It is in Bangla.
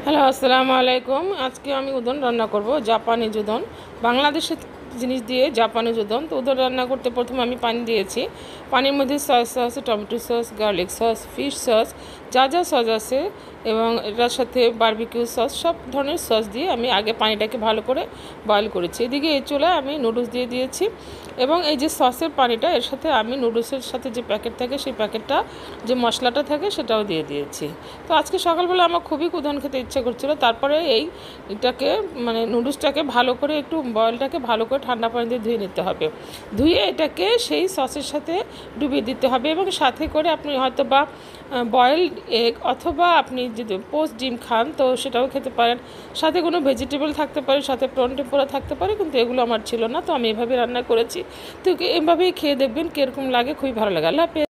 হ্যালো, আসসালামু আলাইকুম। আজকে আমি উদন রান্না করব, জাপানিজ উদন। বাংলাদেশের জিনিস দিয়ে জাপানিজ উদন। তো উদন রান্না করতে প্রথমে আমি পানি দিয়েছি। পানির মধ্যে soya sauce, tomato sauce, garlic sauce, fish sauce, যা যা সস আছে এবং এটার সাথে বারবিকিউ সস, সব ধরনের সস দিয়ে আমি আগে পানিটাকে ভালো করে বয়েল করেছি। এদিকে এই চুলায় আমি নুডলস দিয়ে দিয়েছি এবং এই যে সসের পানিটা, এর সাথে আমি নুডলসের সাথে যে প্যাকেট থাকে সেই প্যাকেটটা, যে মশলাটা থাকে সেটাও দিয়ে দিয়েছি। তো আজকে সকালবেলা আমার খুবই উদন খেতে ইচ্ছা করছিল। তারপরে এটাকে নুডলসটাকে ভালো করে একটু বয়েলটাকে ভালো করে ঠান্ডা পানি দিয়ে ধুয়ে নিতে হবে। ধুয়ে এটাকে সেই সসের সাথে ডুবিয়ে দিতে হবে এবং সাথে করে আপনি হয়তো বা বয়েলড এগ অথবা আপনি যদি পোস্ট ডিম খান তো সেটাও খেতে পারেন। সাথে কোনো ভেজিটেবল থাকতে পারে, সাথে প্রন টেম্পোরা থাকতে পারে, কিন্তু এগুলো আমার ছিল না, তো আমি এভাবে রান্না করেছি। তো এভাবেই খেয়ে দেখবেন কীরকম লাগে। খুবই ভালো লাগে। আল্লাহ হাফেজ।